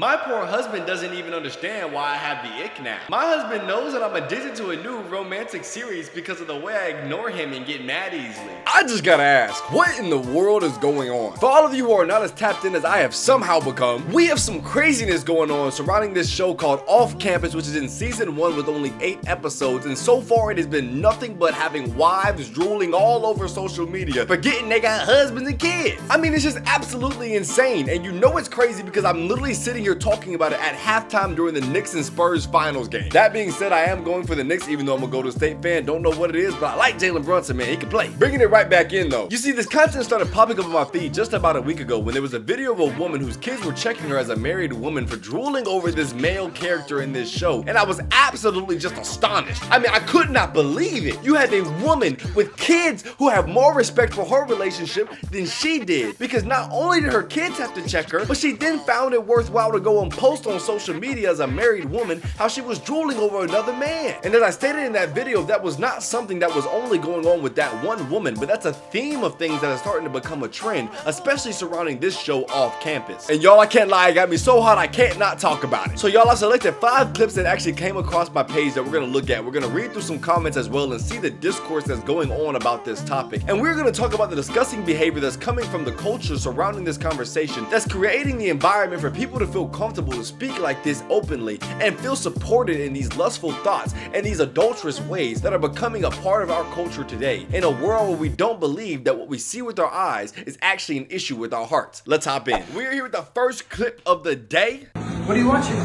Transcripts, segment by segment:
My poor husband doesn't even understand why I have the ick now. My husband knows that I'm addicted to a new romantic series because of the way I ignore him and get mad easily. I just gotta ask, what in the world is going on? For all of you who are not as tapped in as I have somehow become, we have some craziness going on surrounding this show called Off Campus, which is in season 1 with only 8 episodes, and so far it has been nothing but having wives drooling all over social media, forgetting they got husbands and kids. I mean, it's just absolutely insane, and you know it's crazy because I'm literally sitting here talking about it at halftime during the Knicks and Spurs finals game. That being said, I am going for the Knicks even though I'm a Golden State fan. Don't know what it is, but I like Jalen Brunson, man. He can play. Bringing it right back in though. You see, this content started popping up on my feed just about a week ago when there was a video of a woman whose kids were checking her as a married woman for drooling over this male character in this show, and I was absolutely just astonished. I mean, I could not believe it. You have a woman with kids who have more respect for her relationship than she did, because not only did her kids have to check her, but she then found it worthwhile to go and post on social media as a married woman how she was drooling over another man. And as I stated in that video, that was not something that was only going on with that one woman, but that's a theme of things that are starting to become a trend, especially surrounding this show Off Campus. And y'all, I can't lie, it got me so hot I can't not talk about it. So y'all, I selected 5 clips that actually came across my page that we're gonna look at. We're gonna read through some comments as well and see the discourse that's going on about this topic. And we're gonna talk about the disgusting behavior that's coming from the culture surrounding this conversation that's creating the environment for people to feel comfortable to speak like this openly and feel supported in these lustful thoughts and these adulterous ways that are becoming a part of our culture today, in a world where we don't believe that what we see with our eyes is actually an issue with our hearts. Let's hop in. We're here with the first clip of the day. What are you watching?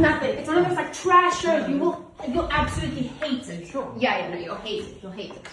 Nothing. It's one of those like trash shows. You'll absolutely hate it. Sure. Yeah, no, you'll hate it. You'll hate it.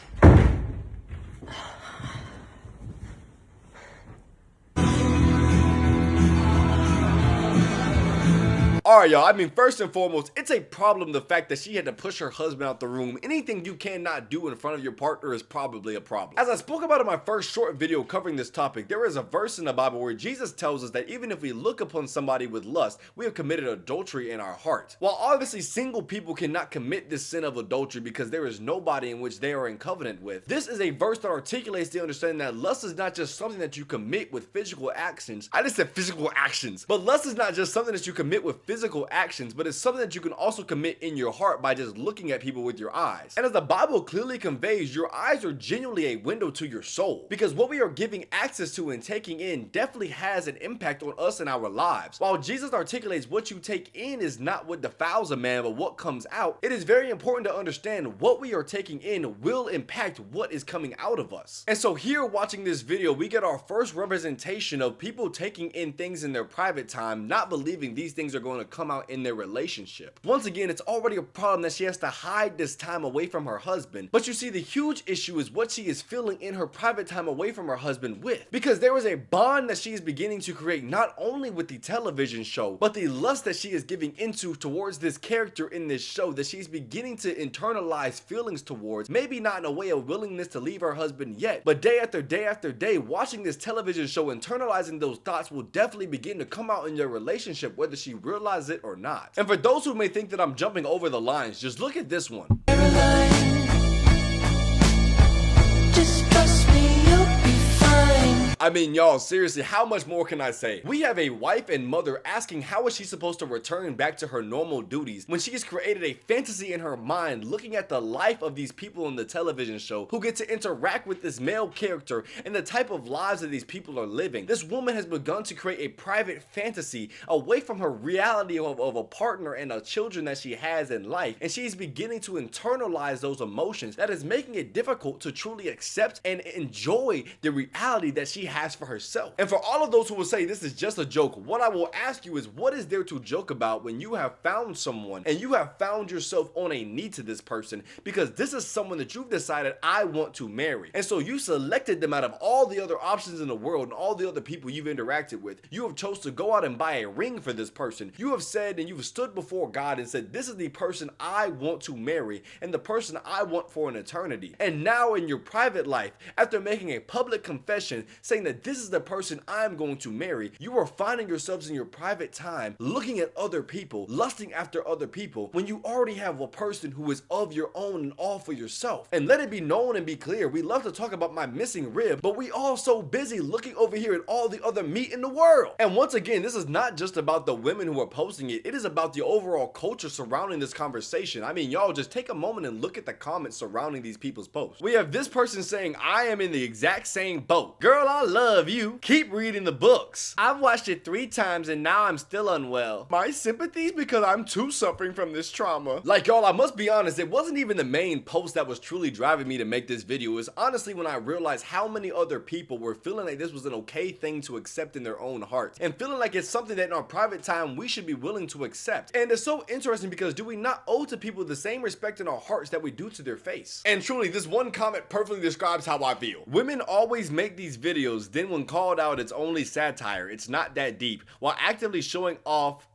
Alright y'all, I mean, first and foremost, it's a problem the fact that she had to push her husband out the room. Anything you cannot do in front of your partner is probably a problem. As I spoke about in my first short video covering this topic, there is a verse in the Bible where Jesus tells us that even if we look upon somebody with lust, we have committed adultery in our heart. While obviously single people cannot commit this sin of adultery because there is nobody in which they are in covenant with, this is a verse that articulates the understanding that lust is not just something that you commit with physical actions. I just said physical actions, but lust is not just something that you commit with physical actions, but it's something that you can also commit in your heart by just looking at people with your eyes. And as the Bible clearly conveys, your eyes are genuinely a window to your soul, because what we are giving access to and taking in definitely has an impact on us in our lives. While Jesus articulates what you take in is not what defiles a man, but what comes out, it is very important to understand what we are taking in will impact what is coming out of us. And so here, watching this video, we get our first representation of people taking in things in their private time, not believing these things are going to come out in their relationship. Once again, it's already a problem that she has to hide this time away from her husband, but you see, the huge issue is what she is feeling in her private time away from her husband with, because there is a bond that she is beginning to create not only with the television show, but the lust that she is giving into towards this character in this show, that she's beginning to internalize feelings towards, maybe not in a way of willingness to leave her husband yet, but day after day after day, watching this television show, internalizing those thoughts will definitely begin to come out in your relationship, whether she realizes it or not. And for those who may think that I'm jumping over the lines, just look at this one. Just trust me, you'll be fine. I mean, y'all, seriously, how much more can I say? We have a wife and mother asking how is she supposed to return back to her normal duties when she has created a fantasy in her mind looking at the life of these people in the television show who get to interact with this male character and the type of lives that these people are living. This woman has begun to create a private fantasy away from her reality of a partner and the children that she has in life, and she's beginning to internalize those emotions that is making it difficult to truly accept and enjoy the reality that she has for herself. And for all of those who will say this is just a joke, what I will ask you is, what is there to joke about when you have found someone and you have found yourself on a need to this person, because this is someone that you've decided I want to marry, and so you selected them out of all the other options in the world and all the other people you've interacted with. You have chose to go out and buy a ring for this person. You have said and you've stood before God and said, this is the person I want to marry and the person I want for an eternity. And now in your private life, after making a public confession, say saying that this is the person I'm going to marry, you are finding yourselves in your private time looking at other people, lusting after other people, when you already have a person who is of your own and all for yourself. And let it be known and be clear, we love to talk about my missing rib, but we all so busy looking over here at all the other meat in the world. And once again, this is not just about the women who are posting it, it is about the overall culture surrounding this conversation. I mean, y'all just take a moment and look at the comments surrounding these people's posts. We have this person saying, I am in the exact same boat. Girl, I love you. Keep reading the books. I've watched it 3 times and now I'm still unwell. My sympathies because I'm too suffering from this trauma. Like, y'all, I must be honest, it wasn't even the main post that was truly driving me to make this video. It was honestly when I realized how many other people were feeling like this was an okay thing to accept in their own hearts, and feeling like it's something that in our private time we should be willing to accept. And it's so interesting because do we not owe to people the same respect in our hearts that we do to their face? And truly, this one comment perfectly describes how I feel. Women always make these videos, then when called out, it's only satire, it's not that deep, while actively showing off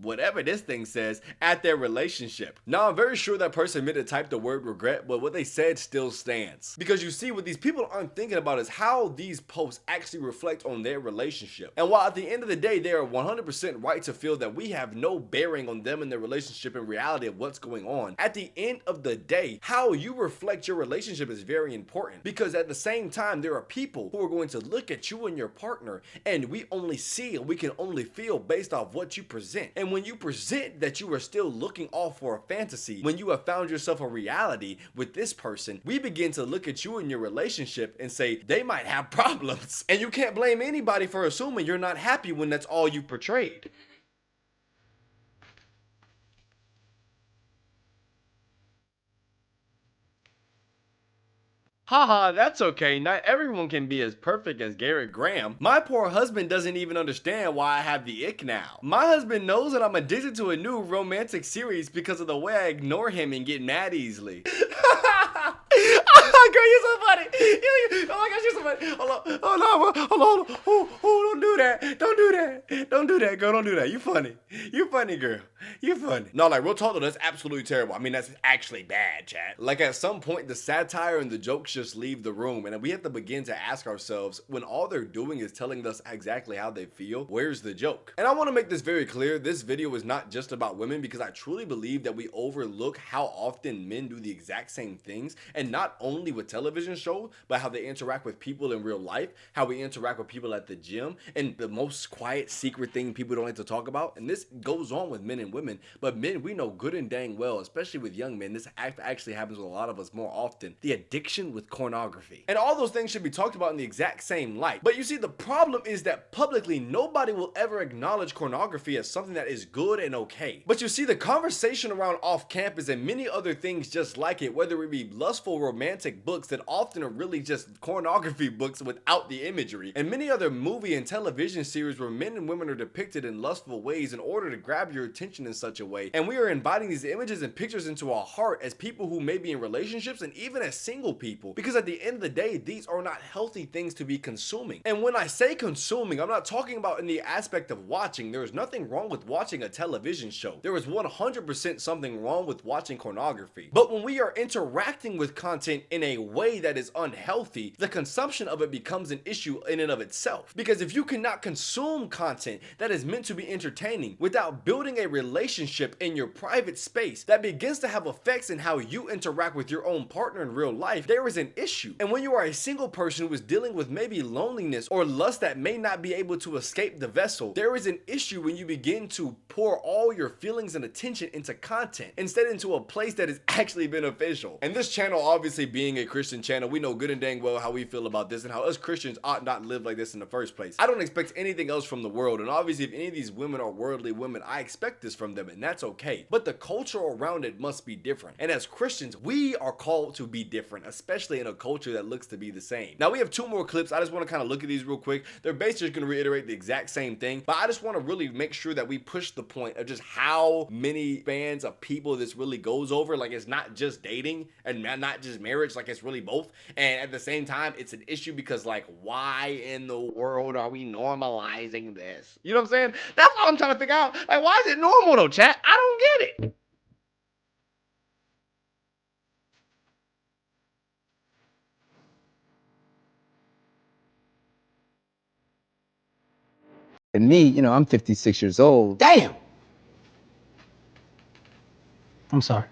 whatever this thing says at their relationship. Now, I'm very sure that person meant to type the word regret, but what they said still stands. Because you see, what these people aren't thinking about is how these posts actually reflect on their relationship. And while at the end of the day, they are 100% right to feel that we have no bearing on them and their relationship and reality of what's going on, at the end of the day, how you reflect your relationship is very important. Because at the same time, there are people who are going to look at you and your partner, and we only see and we can only feel based off what you present. And when you present that you are still looking off for a fantasy, when you have found yourself a reality with this person, we begin to look at you and your relationship and say they might have problems. And you can't blame anybody for assuming you're not happy when that's all you portrayed. Haha, that's okay. Not everyone can be as perfect as Garrett Graham. My poor husband doesn't even understand why I have the ick now. My husband knows that I'm addicted to a new romantic series because of the way I ignore him and get mad easily. Girl, you're so funny. Oh my gosh, you're so funny. Hold on. Hold on. Oh, don't do that. Don't do that. Don't do that, girl. Don't do that. You funny. You funny, girl. You funny. No, like, real talk though, that's absolutely terrible. I mean, that's actually bad, chat. Like, at some point, the satire and the jokes just leave the room, and we have to begin to ask ourselves, when all they're doing is telling us exactly how they feel, where's the joke? And I want to make this very clear, this video is not just about women, because I truly believe that we overlook how often men do the exact same things, and not only with television shows, but how they interact with people in real life, how we interact with people at the gym, and the most quiet secret thing people don't like to talk about. And this goes on with men and women, but men, we know good and dang well, especially with young men, this actually happens with a lot of us more often, the addiction with pornography. And all those things should be talked about in the exact same light. But you see, the problem is that publicly nobody will ever acknowledge pornography as something that is good and okay. But you see, the conversation around off campus and many other things just like it, whether it be lustful romantic books that often are really just pornography books without the imagery, and many other movie and television series where men and women are depicted in lustful ways in order to grab your attention in such a way, and we are inviting these images and pictures into our heart as people who may be in relationships and even as single people, because at the end of the day, these are not healthy things to be consuming. And when I say consuming, I'm not talking about in the aspect of watching. There is nothing wrong with watching a television show. There is 100% something wrong with watching pornography. But when we are interacting with content in a way that is unhealthy, the consumption of it becomes an issue in and of itself. Because if you cannot consume content that is meant to be entertaining without building a relationship in your private space that begins to have effects in how you interact with your own partner in real life, there is an issue. And when you are a single person who is dealing with maybe loneliness or lust that may not be able to escape the vessel, there is an issue when you begin to pour all your feelings and attention into content instead into a place that is actually beneficial. And this channel, obviously being a Christian channel, we know good and dang well how we feel about this and how us Christians ought not live like this in the first place. I don't expect anything else from the world, and obviously if any of these women are worldly women, I expect this from them, and that's okay. But the culture around it must be different. And as Christians, we are called to be different, especially in a culture that looks to be the same. Now we have 2 more clips. I just want to kind of look at these real quick. They're basically just going to reiterate the exact same thing, but I just want to really make sure that we push the point of just how many fans of people this really goes over. Like, it's not just dating and not just marriage, like it's really both. And at the same time, it's an issue because, like, why in the world are we normalizing this? You know what I'm saying? That's what I'm trying to figure out. Like, why is it normal though, chat? I don't get it. And me, you know, I'm 56 years old. Damn! I'm sorry.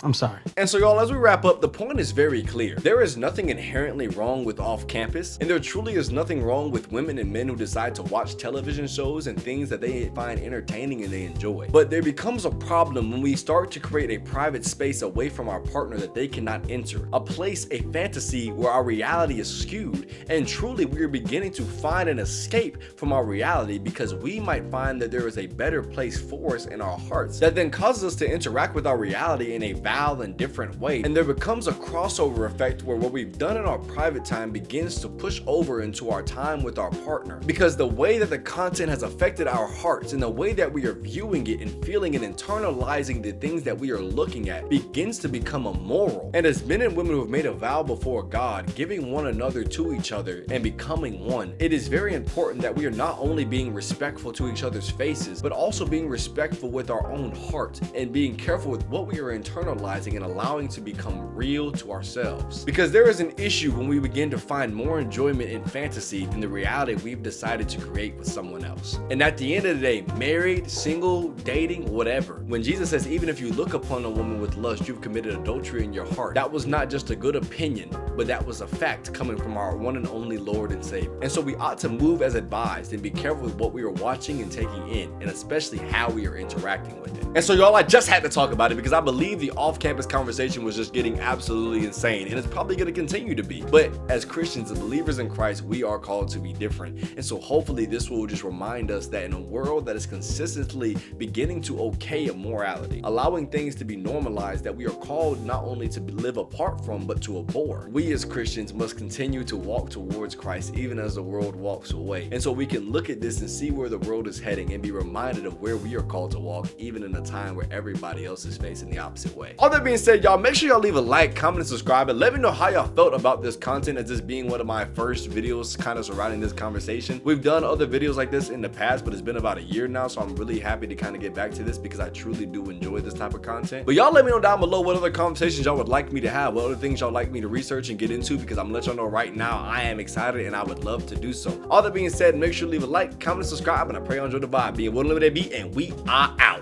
I'm sorry. And so y'all, as we wrap up, the point is very clear. There is nothing inherently wrong with off campus, and there truly is nothing wrong with women and men who decide to watch television shows and things that they find entertaining and they enjoy. But there becomes a problem when we start to create a private space away from our partner that they cannot enter. A place, a fantasy where our reality is skewed, and truly we are beginning to find an escape from our reality because we might find that there is a better place for us in our hearts that then causes us to interact with our reality in a valid and different way, and there becomes a crossover effect where what we've done in our private time begins to push over into our time with our partner, because the way that the content has affected our hearts and the way that we are viewing it and feeling and internalizing the things that we are looking at begins to become immoral. And as men and women who have made a vow before God, giving one another to each other and becoming one, it is very important that we are not only being respectful to each other's faces, but also being respectful with our own heart and being careful with what we are internalizing and allowing to become real to ourselves. Because there is an issue when we begin to find more enjoyment in fantasy than the reality we've decided to create with someone else. And at the end of the day, married, single, dating, whatever, when Jesus says even if you look upon a woman with lust, you've committed adultery in your heart, that was not just a good opinion, but that was a fact coming from our one and only Lord and Savior. And so we ought to move as advised and be careful with what we are watching and taking in, and especially how we are interacting with it. And so y'all, I just had to talk about it because I believe the off-campus conversation was just getting absolutely insane, and it's probably going to continue to be. But as Christians and believers in Christ, we are called to be different. And so hopefully this will just remind us that in a world that is consistently beginning to okay immorality, allowing things to be normalized, that we are called not only to live apart from, but to abhor. We as Christians must continue to walk towards Christ even as the world walks away. And so we can look at this and see where the world is heading and be reminded of where we are called to walk, even in a time where everybody else is facing the opposite way. All that being said, y'all, make sure y'all leave a like, comment, and subscribe, and let me know how y'all felt about this content, as this being one of my first videos kind of surrounding this conversation. We've done other videos like this in the past, but it's been about a year now, so I'm really happy to kind of get back to this because I truly do enjoy this type of content. But y'all let me know down below what other conversations y'all would like me to have, what other things y'all like me to research and get into, because I'm gonna let y'all know right now I am excited and I would love to do so. All that being said, make sure to leave a like, comment, and subscribe, and I pray you enjoy the vibe. Being one limited beat, and we are out.